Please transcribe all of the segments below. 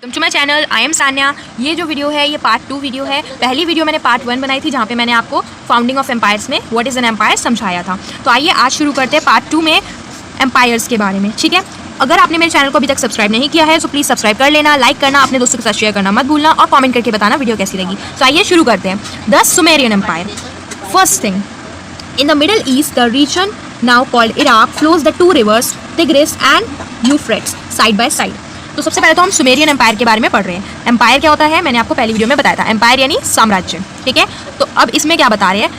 Welcome to my channel. I am Sanya. ये जो video है ये पार्ट 2 वीडियो है। पहली वीडियो मैंने पार्ट 1 बनाई थी जहाँ पे मैंने आपको फाउंडिंग ऑफ एम्पायर्स में व्हाट इज़ एन एम्पायर समझाया था। तो आइए आज शुरू करते हैं पार्ट 2 में एम्पायर्स के बारे में। ठीक है, अगर आपने मेरे चैनल को अभी तक सब्सक्राइब नहीं किया है तो प्लीज़ सब्सक्राइब कर लेना, लाइक करना, अपने दोस्तों के साथ शेयर करना मत भूलना और कमेंट करके बताना वीडियो कैसी लगी। तो आइए शुरू करते हैं। The Sumerian empire. First thing, in the Middle East the region now called Iraq flows the two rivers Tigris and Euphrates side by side. तो सबसे पहले तो हम सुमेरियन एम्पायर के बारे में पढ़ रहे हैं। एम्पायर क्या होता है मैंने आपको पहली वीडियो में बताया था। एम्पायर यानी साम्राज्य। ठीक है, तो अब इसमें क्या बता रहे हैं,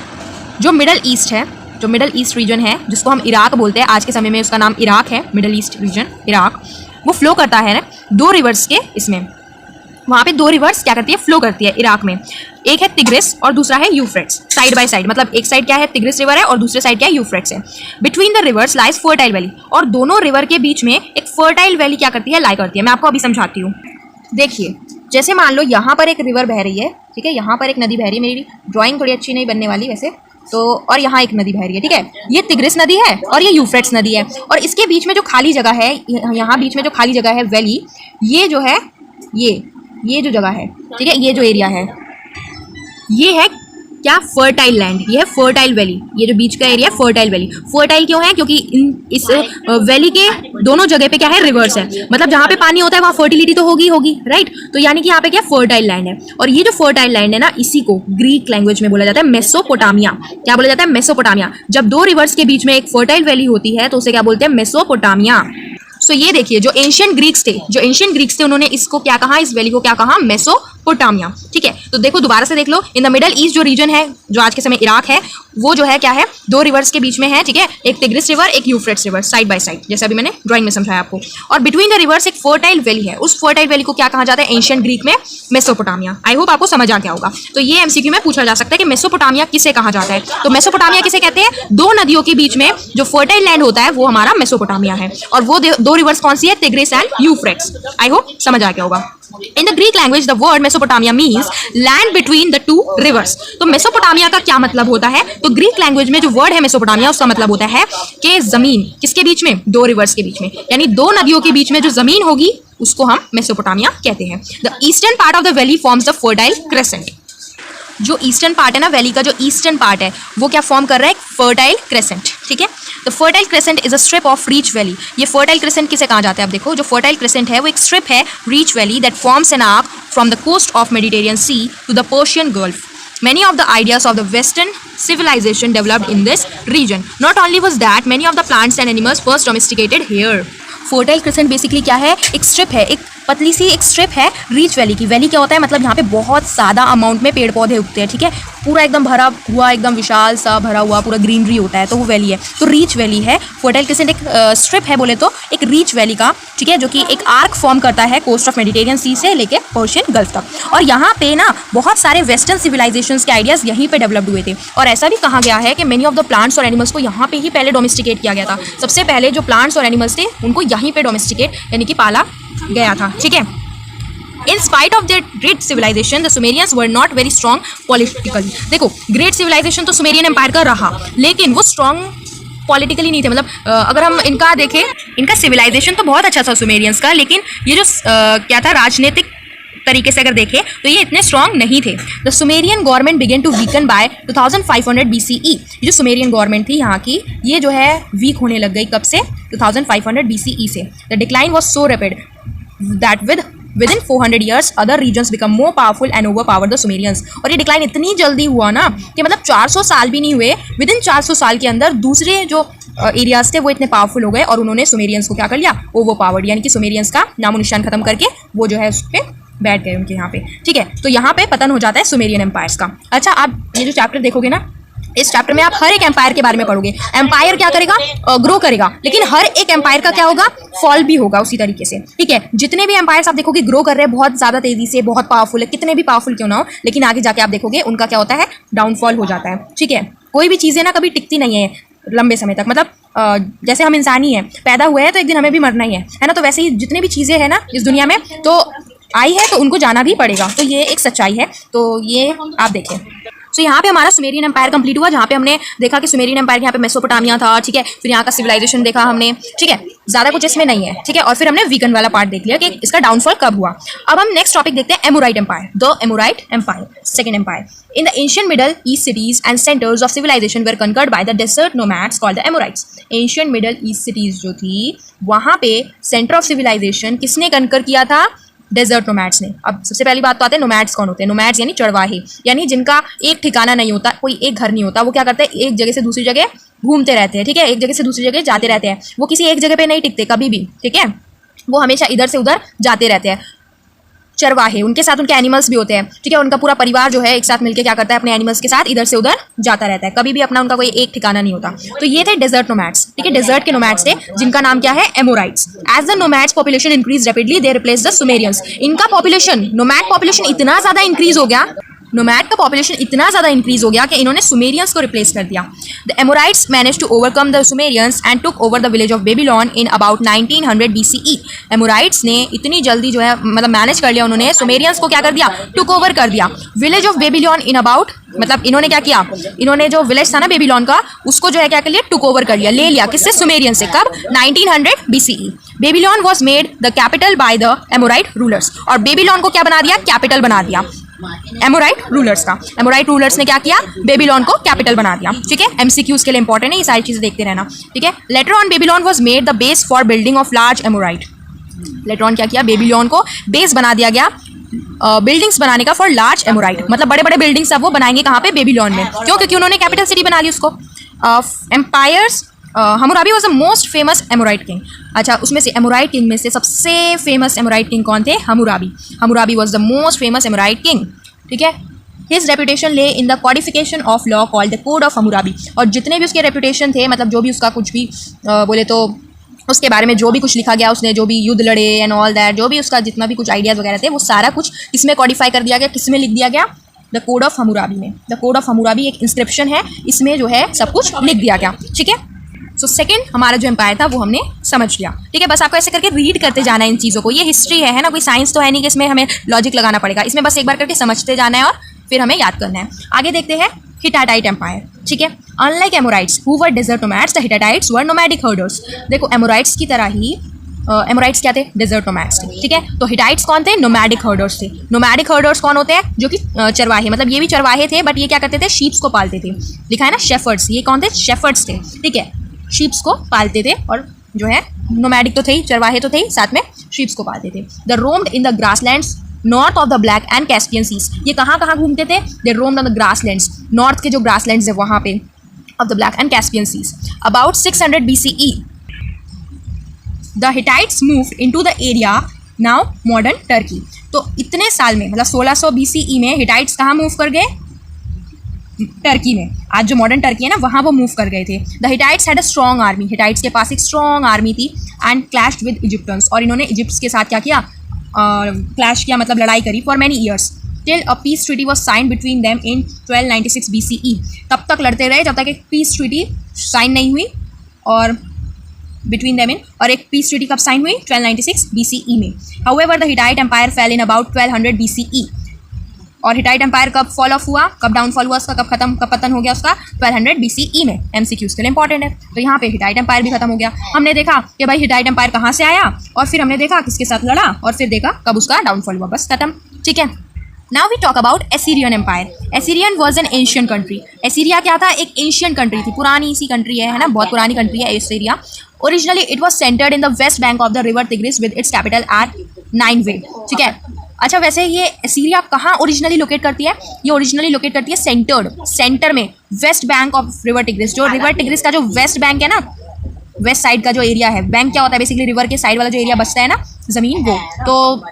जो मिडल ईस्ट है, जो मिडल ईस्ट रीजन है जिसको हम इराक बोलते हैं, आज के समय में उसका नाम इराक है, मिडल ईस्ट रीजन इराक, वो फ्लो करता है ना दो रिवर्स के, इसमें वहाँ पे दो रिवर्स क्या करती है, फ्लो करती है इराक में। एक है तिग्रिस और दूसरा है यूफ्रेट्स, साइड बाय साइड। मतलब एक साइड क्या है, तिग्रिस रिवर है और दूसरे साइड क्या है, यूफ्रेट्स है। Between the reverse lies fertile valley, और दोनों रिवर के बीच में एक फर्टाइल वैली क्या करती है, लाई करती है। मैं आपको अभी समझाती हूँ। देखिए, जैसे मान लो यहाँ पर एक रिवर बह रही है, ठीक है, यहाँ पर एक नदी बह रही है। मेरी ड्राइंग थोड़ी अच्छी नहीं बनने वाली वैसे तो, और यहाँ एक नदी बह रही है। ठीक है, ये तिग्रिस नदी है और ये यूफ्रेट्स नदी है, और इसके बीच में जो खाली जगह है, यहाँ बीच में जो खाली जगह है वैली, ये जो है ये जो जगह है, ठीक है, ये जो एरिया है ये है क्या, फर्टाइल लैंड। ये है फर्टाइल वैली। ये जो बीच का एरिया है फर्टाइल वैली। फर्टाइल क्यों है, क्योंकि इस वैली के दोनों जगह पे क्या है, रिवर्स है। मतलब जहाँ पे पानी होता है वहाँ फर्टिलिटी तो होगी राइट। तो यानी कि यहाँ पे क्या फर्टाइल लैंड है। और ये जो फर्टाइल लैंड है ना, इसी को ग्रीक लैंग्वेज में बोला जाता है मेसोपोटामिया। क्या बोला जाता है, मेसोपोटामिया। जब दो रिवर्स के बीच में एक फर्टाइल वैली होती है तो उसे क्या बोलते हैं, मेसोपोटामिया। सो ये देखिए, जो एंशियंट ग्रीक्स थे उन्होंने इसको क्या कहा, इस वैली को क्या कहा, मेसोपोटामिया। ठीक है, तो देखो दोबारा से देख लो। इन द मिडल ईस्ट जो रीजन है, जो आज के समय इराक है, वो जो है क्या है, दो रिवर्स के बीच में है। ठीक है, एक तिग्रिस रिवर, एक Euphrates river, side by side, जैसे अभी मैंने ड्राइंग में समझाया आपको। और बिटवीन द रिवर्स एक फर्टाइल वैली है। उस फर्टाइल वैली को क्या कहा जाता है, एंशियंट ग्रीक में मेसोपोटामिया। आई होप आपको समझ आ गया होगा। तो ये एमसीक्यू में पूछा जा सकता है कि मेसोपोटामिया किसे कहा जाता है। तो मेसोपोटामिया किसे कहते हैं, दो नदियों के बीच में जो फर्टाइल लैंड होता है वो हमारा मेसोपोटामिया है। और वो दो रिवर्स कौन सी है, तिग्रिस एंड यूफ्रेट्स। आई होप समझ आ गया होगा। In the Greek language, the word Mesopotamia means land between the two rivers. तो मेसोपोटामिया का क्या मतलब होता है, तो ग्रीक लैंग्वेज में जो वर्ड है मेसोपोटामिया, उसका मतलब होता है कि जमीन किसके बीच में, दो रिवर्स के बीच में, यानी दो नदियों के बीच में जो जमीन होगी उसको हम मेसोपोटामिया कहते हैं। The eastern part of the valley forms the fertile crescent. जो ईस्टर्न पार्ट है ना वैली का, जो ईस्टर्न पार्ट है वो क्या फॉर्म कर रहा है, फर्टाइल क्रेसेंट। ठीक है, तो fertile crescent is a strip of reach valley. ये फर्टाइल क्रेसेंट किसे कहा जाता है, आप देखो, जो फर्टाइल क्रेसेंट है वो एक स्ट्रिप है rich valley that forms an arc from the coast of Mediterranean Sea to the Persian Gulf. Many of the ideas of the Western civilization developed in this region. Not only was that, many of the plants and animals first domesticated here. Fertile crescent basically क्या है, एक strip है, एक पतली सी एक strip है rich valley की। Valley क्या होता है, मतलब यहाँ पे बहुत ज़्यादा अमाउंट में पेड़ पौधे उगते हैं। ठीक है, पूरा एकदम भरा हुआ, एकदम विशाल सा भरा हुआ पूरा ग्रीनरी होता है, तो वो वैली है। तो रीच वैली है। फर्टाइल क्रेसेंट एक स्ट्रिप है बोले तो, एक रीच वैली का, ठीक है, जो कि एक आर्क फॉर्म करता है कोस्ट ऑफ मेडिटेरियन सी से लेके पर्शियन गल्फ तक। और यहाँ पे ना बहुत सारे वेस्टर्न सिविलाइजेशंस के आइडियाज़ यहीं पे डेवलप्ड हुए थे। और ऐसा भी कहा गया है कि मेनी ऑफ द प्लांट्स और एनिमल्स को यहाँ पे ही पहले डोमेस्टिकेट किया गया था। सबसे पहले जो प्लांट्स और एनिमल्स थे उनको यहीं पे डोमेस्टिकेट यानी कि पाला गया था। ठीक है, In spite of their great civilization, the Sumerians were not very strong politically. देखो, ग्रेट सिविलाइजेशन तो सुमेरियन एम्पायर का रहा, लेकिन वो स्ट्रॉन्ग पॉलिटिकली नहीं थे। मतलब अगर हम इनका देखें, इनका सिविलाइजेशन तो बहुत अच्छा था सुमेरियंस का, लेकिन ये जो क्या था, राजनीतिक तरीके से अगर देखें तो ये इतने स्ट्रॉन्ग नहीं थे। The Sumerian government began to weaken by 2500 BCE. ये जो सुमेरियन गवर्नमेंट थी यहाँ की, ये जो है वीक होने लग गई कब से, 2500 BCE से। The decline was so rapid that within 400 years other regions become more powerful and overpowered the Sumerians. और ये डिक्लाइन इतनी जल्दी हुआ ना कि मतलब 400 साल भी नहीं हुए, विदिन 400 साल के अंदर दूसरे जो एरियाज थे वो इतने पावरफुल हो गए और उन्होंने सुमेरियंस को क्या कर लिया, ओवरपावर्ड, यानी कि सुमेरियंस का नामो निशान खत्म करके वो जो है उस पर बैठ गए उनके यहाँ पे। ठीक है, तो यहाँ पे पतन हो जाता है सुमेरियन एम्पायर्स का। अच्छा, आप ये जो चैप्टर देखोगे ना, इस चैप्टर में आप हर एक एम्पायर के बारे में पढ़ोगे। एम्पायर क्या करेगा, ग्रो करेगा, लेकिन हर एक एम्पायर का क्या होगा, फॉल भी होगा उसी तरीके से। ठीक है, जितने भी एम्पायर्स आप देखोगे ग्रो कर रहे हैं बहुत ज़्यादा तेजी से, बहुत पावरफुल है, कितने भी पावरफुल क्यों ना हो, लेकिन आगे जाके आप देखोगे उनका क्या होता है, डाउनफॉल हो जाता है। ठीक है, कोई भी चीज़ें ना कभी टिकती नहीं है लंबे समय तक। मतलब जैसे हम इंसान ही हैं, पैदा हुए हैं तो एक दिन हमें भी मरना ही है ना। तो वैसे ही जितनी भी चीज़ें हैं ना इस दुनिया में, तो आई है तो उनको जाना भी पड़ेगा। तो ये एक सच्चाई है, तो ये आप देखें। सो यहाँ पे हमारा सुमेरियन एम्पायर कंप्लीट हुआ, जहाँ पे हमने देखा कि सुमेरियन एम्पायर यहाँ पे मेसोपोटामिया था, ठीक है, फिर यहाँ का सिविलाइजेशन देखा हमने, ठीक है, ज़्यादा कुछ इसमें नहीं है, ठीक है, और फिर हमने वीगन वाला पार्ट देख लिया कि इसका डाउनफॉल कब हुआ। अब हम नेक्स्ट टॉपिक देखते हैं Amorite empire, the Amorite empire, second empire. In the ancient Middle East cities and centers of civilization were conquered by the desert nomads called the Amorites. Ancient Middle East cities जो थी वहाँ पे centre of civilisation किसने कंकर किया था? Desert nomads ने। अब सबसे पहली बात तो आते हैं नोमैड्स कौन होते हैं? नोमैड्स यानी चरवाहे, यानी जिनका एक ठिकाना नहीं होता, कोई एक घर नहीं होता। वो क्या करते हैं? एक जगह से दूसरी जगह घूमते रहते हैं, ठीक है, एक जगह से दूसरी जगह जाते रहते हैं। वो किसी एक जगह पे नहीं टिकते कभी भी, ठीक है, वो हमेशा इधर से उधर जाते रहते हैं। चरवाहे, उनके साथ उनके एनिमल्स भी होते हैं, ठीक है, उनका पूरा परिवार जो है एक साथ मिलकर क्या करता है? अपने एनिमल्स के साथ इधर से उधर जाता रहता है, कभी भी अपना उनका कोई एक ठिकाना नहीं होता। तो ये थे डेजर्ट नोमैड्स, ठीक है, डेजर्ट के नोमैड्स थे जिनका नाम क्या है? Amorites. As the nomads population increase rapidly they replace the Sumerians. इनका पॉपुलेशन, नोमैड पॉपुलेशन इतना ज्यादा इंक्रीज हो गया, नोमैड का पॉपुलेशन इतना ज़्यादा इंक्रीज हो गया कि इन्होंने सुमेरियंस को रिप्लेस कर दिया। The Amorites manage to overcome the Sumerians and took over the village of Babylon in about 1900 BCE। Amorites ने इतनी जल्दी जो है मतलब मैनेज कर लिया, उन्होंने सुमेरियंस को क्या कर दिया? टुक ओवर कर दिया। Village of Babylon in about, मतलब इन्होंने क्या किया? इन्होंने जो विलेज था ना बेबीलोन का, उसको जो है क्या कर लिया? टुक ओवर कर लिया, ले लिया। किससे? सुमेरियन से। कब? 1900 BCE। Babylon was made the capital by the Amorite rulers. और बेबीलोन को क्या बना दिया? कैपिटल बना दिया एमोराइट रूलर्स का। एमोराइट रूलर्स ने क्या किया? बेबीलोन को कैपिटल बना दिया, ठीक है। एमसीक्यूज के लिए इंपॉर्टेंट है, ये सारी चीजें देखते रहना, ठीक है। Later on Babylon was made the base for building of large Amorite. Later on क्या किया? बेबीलोन को बेस बना दिया गया बिल्डिंग्स बनाने का फॉर लार्ज एमोराइट, मतलब बड़े बड़े बिल्डिंग्स अब वो बनाएंगे कहाँ पे? बेबीलोन में। क्यों? क्योंकि उन्होंने कैपिटल सिटी बना ली उसको। Empires, Hammurabi was the most famous Amorite king. अच्छा, उसमें से एमोराइट किंग में से सबसे फेमस एमोराइट किंग कौन थे? Hammurabi. Hammurabi was the most famous Amorite king, ठीक है। His reputation lay in the codification of law called the code of Hammurabi. और जितने भी उसके रेपुटेशन थे, मतलब जो भी उसका कुछ भी बोले तो उसके बारे में जो भी कुछ लिखा गया, उसने जो भी युद्ध लड़े एंड ऑल दैट, जो भी उसका जितना भी कुछ आइडियाज़ वगैरह थे, वो सारा कुछ किसमें कॉडिफाई कर दिया गया? किसमें लिख दिया गया? द कोड ऑफ हम्मुराबी में। द कोड ऑफ हम्मुराबी एक इंस्क्रिप्शन है, इसमें जो है सब कुछ लिख दिया गया, ठीक है। सो सेकंड हमारा जो एम्पायर था वो हमने समझ लिया, ठीक है। बस आपको ऐसे करके रीड करते जाना है इन चीज़ों को। ये हिस्ट्री है ना, कोई साइंस तो है नहीं कि इसमें हमें लॉजिक लगाना पड़ेगा। इसमें बस एक बार करके समझते जाना है और फिर हमें याद करना है। आगे देखते हैं हिटाटाइट एम्पायर, ठीक है। Unlike Amorites who were desert nomads, the Hittites were nomadic herders. देखो एमोराइट्स की तरह ही एमोराइट्स क्या थे? डेजर्ट नोमैड्स थे, ठीक है। तो हिटाइट्स कौन थे? नोमैडिक हर्डर्स थे। नोमैडिक हर्डर्स कौन होते हैं? जो कि चरवाहे, मतलब ये भी चरवाहे थे, बट ये क्या करते थे? शीप्स को पालते थे। लिखा है ना शेफर्ड्स, ये कौन थे? शेफर्ड्स थे, ठीक है। शीप्स को पालते थे और जो है नोमैडिक तो थे ही, चरवाहे तो थे ही, साथ में शीप्स को पालते थे। The roamed in the grasslands north of the Black and Caspian seas. ये कहाँ कहाँ घूमते थे? They roamed on the grasslands, north के जो ग्रासलैंड्स है वहाँ पे, of the Black and Caspian seas. About 600 BCE the Hittites moved into the area now modern Turkey. तो इतने साल में, मतलब 1600 BCE में हिटाइट्स कहाँ मूव कर गए? टर्की में। आज जो मॉडर्न टर्की है ना, वहाँ वो मूव कर गए थे। The Hittites had a strong army. Hittites के पास एक स्ट्रॉन्ग आर्मी थी। एंड क्लैश्ड विद इजिप्टियंस, और इन्होंने इजिप्ट के साथ क्या किया? क्लैश किया, मतलब लड़ाई करी for many years till a peace treaty was sign between them in 1296 BCE। तब तक लड़ते रहे जब तक एक पीस ट्रीटी साइन नहीं हुई, और बिटवीन देम इन, और एक पीस ट्रीटी कब साइन हुई? 1296 BCE में। However the Hittite empire fell in about 1200 BCE। और हिटाइट एम्पायर कब फॉल ऑफ हुआ? कब डाउनफॉल हुआ उसका? कब पतन हो गया उसका? 1200 BCE में। एमसीक्यूज के लिए इंपॉर्टेंट है। तो यहाँ पे हिटाइट एम्पायर भी खत्म हो गया। हमने देखा कि भाई हिटाइट एम्पायर कहाँ से आया, और फिर हमने देखा किसके साथ लड़ा, और फिर देखा कब उसका डाउनफॉल हुआ, बस खत्म, ठीक है। Now we talk about Assyrian empire. Assyrian was an ancient country. Assyria क्या था? एक एंशियंट कंट्री थी, पुरानी सी कंट्री है ना, बहुत पुरानी कंट्री है Assyria. Originally it was centred in the west bank of the river Tigris with its capital at Nineveh, ठीक है। अच्छा, वैसे ये एसीरिया कहाँ ओरिजिनली लोकेट करती है? ये ओरिजिनली लोकेट करती है सेंटर में, waste bank of river tigris. जो रिवर टिग्रिस का जो वेस्ट बैंक है ना, वेस्ट साइड का जो एरिया है, बैंक क्या होता है बेसिकली? रिवर के साइड वाला जो एरिया बचता है ना, जमीन, वो। तो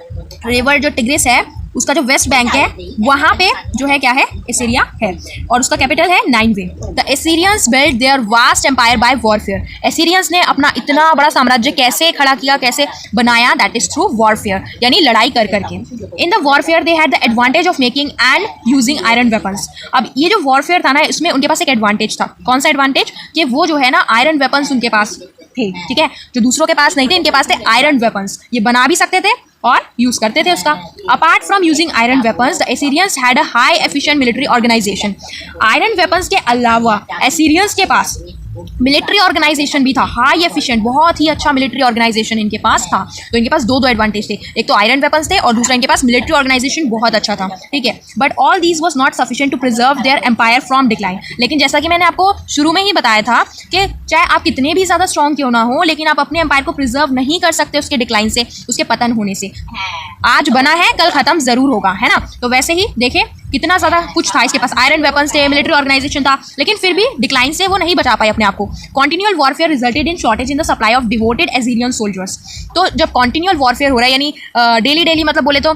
रिवर जो टिग्रिस है उसका जो वेस्ट बैंक है, वहाँ पे जो है क्या है? एसीरिया है, और उसका कैपिटल है Nineveh. The Assyrians build their vast empire by warfare. Assyrians ने अपना इतना बड़ा साम्राज्य कैसे खड़ा किया, कैसे बनाया? दैट इज थ्रू वॉरफेयर, यानी लड़ाई कर करके। In the warfare they had the advantage of making and using iron weapons. अब ये जो वॉरफेयर था ना, इसमें उनके पास एक एडवांटेज था। कौन सा एडवांटेज? कि वो जो है ना आयरन वेपन्स उनके पास थे, ठीक है, जो दूसरों के पास नहीं थे, इनके पास थे आयरन वेपन्स। ये बना भी सकते थे और यूज करते थे उसका। Apart from using iron weapons the Assyrians had a high efficient military organisation. Iron weapons के अलावा एसीरियंस के पास मिलिट्री ऑर्गेनाइजेशन भी था, हाई एफिशिएंट, बहुत ही अच्छा मिलिट्री ऑर्गेनाइजेशन इनके पास था। तो इनके पास दो एडवांटेज थे, एक तो आयरन वेपन्स थे और दूसरा इनके पास मिलिट्री ऑर्गेनाइजेशन बहुत अच्छा था, ठीक है। But all these was not sufficient to preserve their empire from decline. लेकिन जैसा कि मैंने आपको शुरू में ही बताया था कि चाहे आप कितने भी ज़्यादा स्ट्रॉन्ग क्यों ना हो, लेकिन आप अपने एम्पायर को प्रिजर्व नहीं कर सकते उसके डिक्लाइन से, उसके पतन होने से। आज बना है कल खत्म जरूर होगा, है ना। तो वैसे ही देखें कितना ज़्यादा कुछ था इसके पास, आयरन वेपन्स थे, मिलिट्री ऑर्गेनाइजेशन था, लेकिन फिर भी डिक्लाइन से वो नहीं बचा पाए अपने आप को। Continual warfare resulted in shortage in the supply of devoted एसीरियन soldiers. तो जब कॉन्टिन्यूअल वॉरफेयर हो रहा है, यानी डेली डेली मतलब बोले तो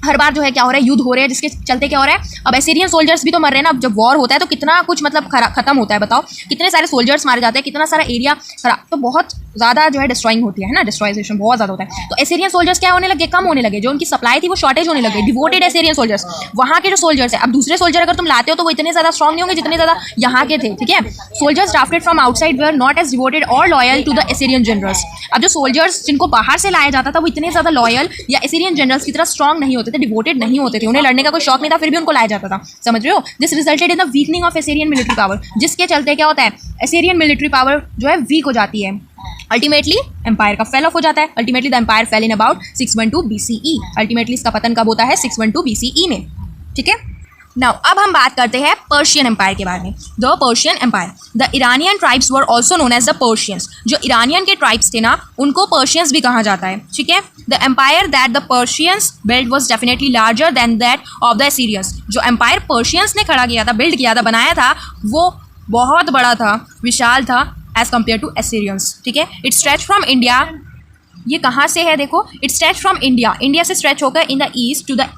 हर बार जो है क्या हो रहा है, युद्ध हो रहे हैं, जिसके चलते क्या हो रहा है, अब एसीरियन सोल्जर्स भी तो मर रहे हैं ना। अब जब वॉर होता है तो कितना कुछ मतलब खत्म होता है, बताओ कितने सारे सोल्जर्स मारे जाते हैं, कितना सारा एरिया खराब, तो बहुत ज़्यादा जो है डिस्ट्रॉइंग होती है ना, डिस्ट्रॉइजेशन बहुत ज़्यादा होता है। तो एसीरियन सोल्जर्स क्या होने लगे, कम होने लगे, जो उनकी सप्लाई थी वो शॉर्टेज होने लगे। डिवोटेड एसीरियन सोल्जर्स, वहाँ के जो सोल्जर्स है, अब दूसरे सोल्जर अगर तुम लाते हो तो वो इतने ज़्यादा स्ट्रॉन्ग नहीं होंगे जितने ज़्यादा यहाँ के थे, ठीक है। Soldiers drafted from outside were not as devoted और loyal to the Assyrian generals. अब जो सोल्जर्स जिनको बाहर से लाया जाता था वो इतने ज़्यादा लॉयल या एसीरियन जनरल्स की तरह स्ट्रॉन्ग नहीं होते थे, डिवोटेड नहीं होते थे, उन्हें लड़ने का कोई शौक नहीं था, फिर भी उनको लाया जाता था, समझ रहे हो। This resulted in the weakening of एसीरियन military power, जिसके चलते क्या होता है, एसीरियन मिलिट्री पावर जो है वीक हो जाती है। अल्टीमेटली एम्पायर का फेल ऑफ हो जाता है। Ultimately the empire fell in about 612 BCE। Ultimately इसका पतन कब होता है, 612 BCE में, ठीक है। नाउ अब हम बात करते हैं पर्शियन एम्पायर के बारे में। The Persian empire, the Iranian tribes were also known as the Persians. जो ईरानियन के ट्राइब्स थे ना, उनको पर्शियंस भी कहा जाता है, ठीक है। The empire that the Persians build was definitely larger than that of the Assyrians. जो एम्पायर पर्शियंस ने खड़ा किया था, बिल्ड किया था, बनाया था, वो बहुत बड़ा था, विशाल था एज कम्पेयर टू एसीरियंस, ठीक है। इट स्ट्रेच फ्रॉम इंडिया, ये कहाँ से है देखो, it stretch from India, India से स्ट्रेच होकर in the east to the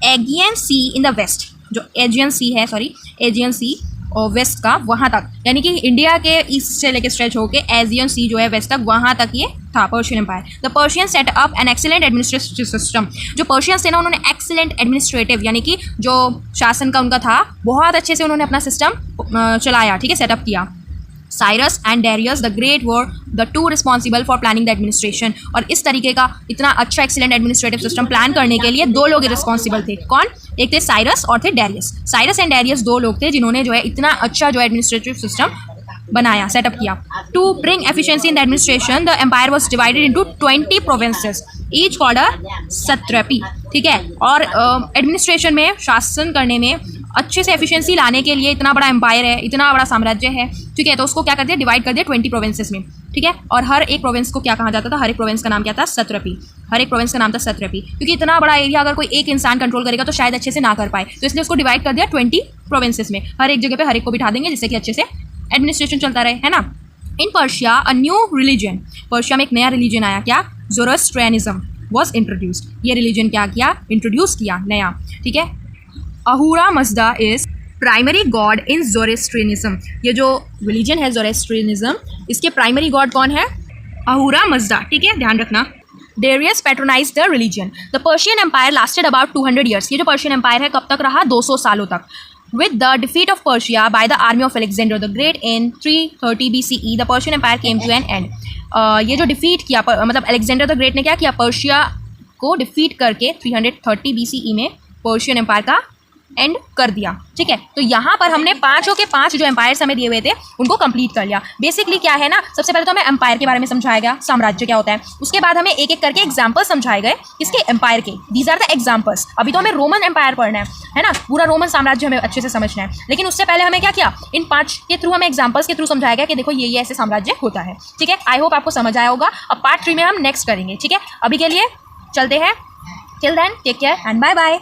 Aegean sea in the west. जो एजियन सी है, सॉरी एजियन सी और वेस्ट का, वहाँ तक, यानी कि इंडिया के ईस्ट से लेकर स्ट्रेच होकर एजियन सी जो है वेस्ट तक, वहाँ तक ये था Persian empire. The Persian set up an excellent administrative system. जो पर्शियंस थे ना, उन्होंने एक्सीलेंट एडमिनिस्ट्रेटिव, यानी कि जो शासन का उनका था, बहुत अच्छे से उन्होंने अपना सिस्टम चलाया, ठीक है, सेटअप किया। Cyrus and Darius the great were the two responsible for planning the administration. और इस तरीके का इतना अच्छा एक्सीलेंट एडमिनिस्ट्रेटिव सिस्टम प्लान करने के लिए दो लोग रिस्पॉन्सिबल थे। कौन? एक थे साइरस और थे डेरियस। साइरस एंड डेरियस दो लोग थे जिन्होंने जो है इतना अच्छा जो एडमिनिस्ट्रेटिव सिस्टम बनाया, सेटअप किया। To bring efficiency in the administration the empire was divided into 20 provinces each called a satrapy, ठीक है। और एडमिनिस्ट्रेशन में, शासन करने में अच्छे से एफिशिएंसी लाने के लिए, इतना बड़ा एम्पायर है, इतना बड़ा साम्राज्य है, ठीक है, तो उसको क्या कर दिया, डिवाइड कर दिया 20 प्रोविंसेस में, ठीक है। और हर एक प्रोविंस को क्या कहा जाता था, हर एक प्रोविंस का नाम क्या था, सत्रपी। हर एक प्रोविंस का नाम था सत्रपी, क्योंकि इतना बड़ा एरिया अगर कोई एक इंसान कंट्रोल करेगा तो शायद अच्छे से ना कर पाए, तो इसलिए उसको डिवाइड कर दिया 20 प्रोविंसेस में। हर एक जगह पे हर एक को बिठा देंगे जिससे कि अच्छे से एडमिनिस्ट्रेशन चलता रहे, है ना। इन Persia a new religion, Persia में एक नया रिलीजन आया, क्या, ज़ोरोस्ट्रियनिज्म वॉज इंट्रोड्यूस्ड। ये रिलीजन क्या किया, इंट्रोड्यूस किया नया, ठीक है। अहूरा मज़दा इज प्राइमरी गॉड इन ज़ोरोस्ट्रियनिज्म। ये जो रिलीजन है ज़ोरोस्ट्रियनिज्म, इसके प्राइमरी गॉड कौन है, अहूरा मज़दा, ठीक है, ध्यान रखना। Darius patronize the religion. The Persian empire lasted about 200 years. ये जो पर्शियन एम्पायर है कब तक रहा, 200 सालों तक। With the defeat of Persia by the army of Alexander the Great in 330 BCE, the Persian Empire came to an end. ये जो डिफीट किया, मतलब अलेक्जेंडर द ग्रेट ने क्या किया, पर्शिया को डिफीट करके 330 BCE में पर्शियन एम्पायर का एंड कर दिया, ठीक है। तो यहाँ पर हमने पाँचों के पाँच जो एम्पायर्स हमें दिए हुए थे उनको कंप्लीट कर लिया। बेसिकली क्या है ना, सबसे पहले तो हमें एम्पायर के बारे में समझाया गया, साम्राज्य क्या होता है। उसके बाद हमें एक एक करके एग्जाम्पल्स समझाए गए किसके, एम्पायर के। These are the examples. अभी तो हमें रोमन एम्पायर पढ़ना है ना, पूरा रोमन साम्राज्य हमें अच्छे से समझना है। लेकिन उससे पहले हमें क्या किया, इन 5 के थ्रू हमें एग्जाम्पल्स के थ्रू समझाया गया कि देखो ये ऐसे साम्राज्य होता है, ठीक है। आई होप आपको समझ आया होगा। अब पार्ट 3 में हम नेक्स्ट करेंगे, ठीक है। अभी के लिए चलते हैं, till then take care and bye bye.